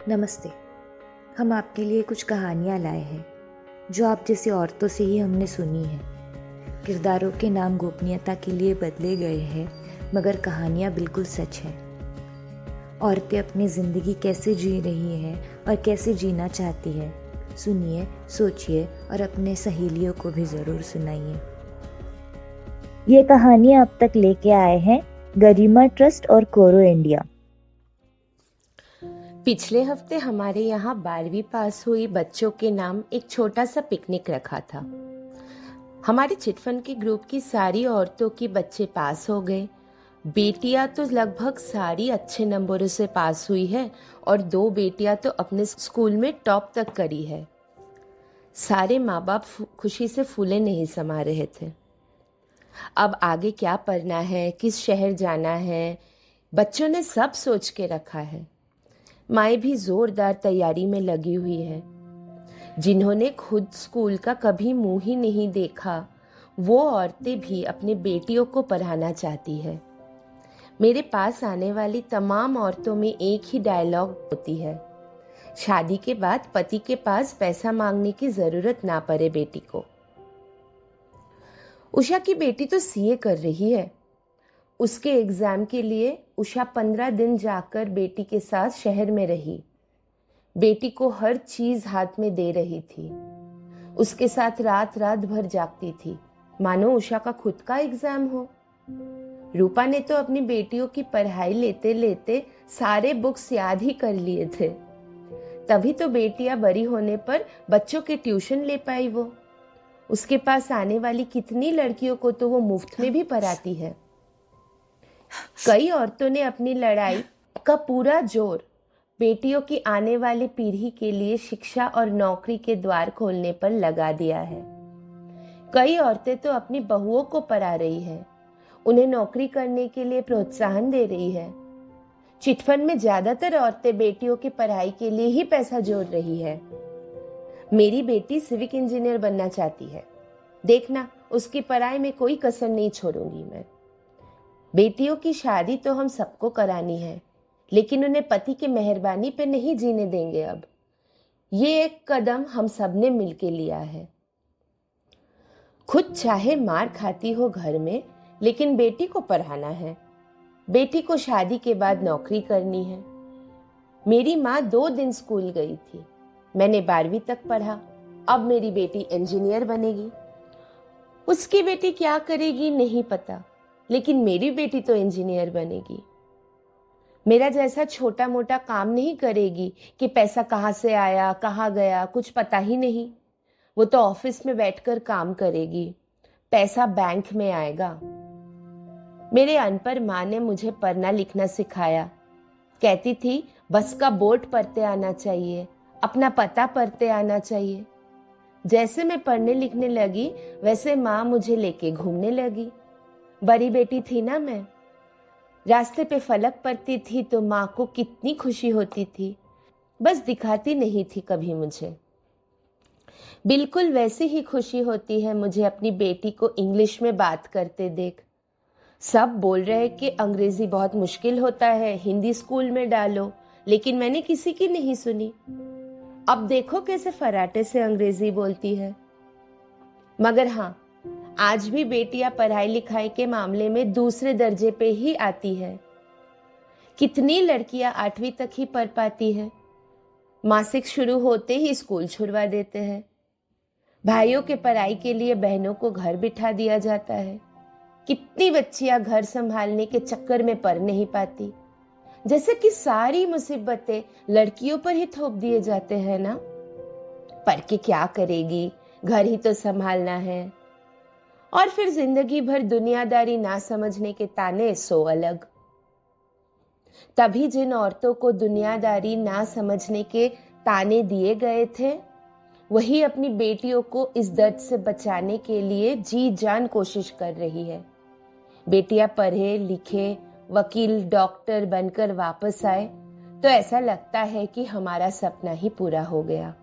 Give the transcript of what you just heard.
नमस्ते। हम आपके लिए कुछ कहानियाँ लाए हैं जो आप जैसी औरतों से ही हमने सुनी है। किरदारों के नाम गोपनीयता के लिए बदले गए हैं, मगर कहानियाँ बिल्कुल सच है। औरतें अपनी ज़िंदगी कैसे जी रही हैं और कैसे जीना चाहती है, सुनिए, सोचिए और अपने सहेलियों को भी ज़रूर सुनाइए। ये कहानियाँ अब तक लेके आए हैं गरिमा ट्रस्ट और कोरो इंडिया। पिछले हफ्ते हमारे यहाँ 12वीं पास हुई बच्चों के नाम एक छोटा सा पिकनिक रखा था। हमारे चिटफंड के ग्रुप की सारी औरतों की बच्चे पास हो गए। बेटियां तो लगभग सारी अच्छे नंबरों से पास हुई है और 2 बेटियां तो अपने स्कूल में टॉप तक करी है। सारे माँ बाप खुशी से फूले नहीं समा रहे थे। अब आगे क्या पढ़ना है, किस शहर जाना है, बच्चों ने सब सोच के रखा है। माएँ भी जोरदार तैयारी में लगी हुई है। जिन्होंने खुद स्कूल का कभी मुंह ही नहीं देखा, वो औरतें भी अपनी बेटियों को पढ़ाना चाहती है। मेरे पास आने वाली तमाम औरतों में एक ही डायलॉग होती है, शादी के बाद पति के पास पैसा मांगने की जरूरत ना पड़े बेटी को। उषा की बेटी तो सीए कर रही है। उसके एग्जाम के लिए उषा 15 दिन जाकर बेटी के साथ शहर में रही। बेटी को हर चीज हाथ में दे रही थी। उसके साथ रात रात भर जागती थी, मानो उषा का खुद का एग्जाम हो। रूपा ने तो अपनी बेटियों की पढ़ाई लेते लेते सारे बुक्स याद ही कर लिए थे। तभी तो बेटियां बड़ी होने पर बच्चों के ट्यूशन ले पाई वो। उसके पास आने वाली कितनी लड़कियों को तो वो मुफ्त में भी पढ़ाती है। कई औरतों ने अपनी लड़ाई का पूरा जोर बेटियों की आने वाली पीढ़ी के लिए शिक्षा और नौकरी के द्वार खोलने पर लगा दिया है। कई औरतें तो अपनी बहुओं को पढ़ा रही है, उन्हें नौकरी करने के लिए प्रोत्साहन दे रही है। चिटफंड में ज्यादातर औरतें बेटियों की पढ़ाई के लिए ही पैसा जोड़ रही है। मेरी बेटी सिविक इंजीनियर बनना चाहती है। देखना, उसकी पढ़ाई में कोई कसर नहीं छोड़ूंगी मैं। बेटियों की शादी तो हम सबको करानी है, लेकिन उन्हें पति की मेहरबानी पे नहीं जीने देंगे। अब ये एक कदम हम सबने मिलके लिया है। खुद चाहे मार खाती हो घर में, लेकिन बेटी को पढ़ाना है। बेटी को शादी के बाद नौकरी करनी है। मेरी माँ 2 दिन स्कूल गई थी। मैंने 12वीं तक पढ़ा। अब मेरी बेटी इंजीनियर बनेगी। उसकी बेटी क्या करेगी नहीं पता, लेकिन मेरी बेटी तो इंजीनियर बनेगी। मेरा जैसा छोटा मोटा काम नहीं करेगी कि पैसा कहाँ से आया, कहाँ गया, कुछ पता ही नहीं। वो तो ऑफिस में बैठकर काम करेगी, पैसा बैंक में आएगा। मेरे अनपढ़ माँ ने मुझे पढ़ना लिखना सिखाया। कहती थी बस का बोर्ड पढ़ते आना चाहिए, अपना पता पढ़ते आना चाहिए। जैसे मैं पढ़ने लिखने लगी, वैसे माँ मुझे लेके घूमने लगी। बड़ी बेटी थी ना मैं। रास्ते पे फलक पड़ती थी तो माँ को कितनी खुशी होती थी, बस दिखाती नहीं थी कभी मुझे। बिल्कुल वैसी ही खुशी होती है मुझे अपनी बेटी को इंग्लिश में बात करते देख। सब बोल रहे कि अंग्रेजी बहुत मुश्किल होता है, हिंदी स्कूल में डालो, लेकिन मैंने किसी की नहीं सुनी। अब देखो कैसे फराटे से अंग्रेजी बोलती है। मगर हाँ, आज भी बेटियां पढ़ाई लिखाई के मामले में दूसरे दर्जे पे ही आती है। कितनी लड़कियां 8वीं तक ही पढ़ पाती है। मासिक शुरू होते ही स्कूल छुड़वा देते हैं। भाइयों के पढ़ाई के लिए बहनों को घर बिठा दिया जाता है। कितनी बच्चियां घर संभालने के चक्कर में पढ़ नहीं पाती, जैसे कि सारी मुसीबतें लड़कियों पर ही थोप दिए जाते हैं ना। पढ़ के क्या करेगी, घर ही तो संभालना है। और फिर जिंदगी भर दुनियादारी ना समझने के ताने सो अलग। तभी जिन औरतों को दुनियादारी ना समझने के ताने दिए गए थे, वही अपनी बेटियों को इस दर्द से बचाने के लिए जी जान कोशिश कर रही है। बेटियां पढ़े लिखे, वकील डॉक्टर बनकर वापस आए तो ऐसा लगता है कि हमारा सपना ही पूरा हो गया।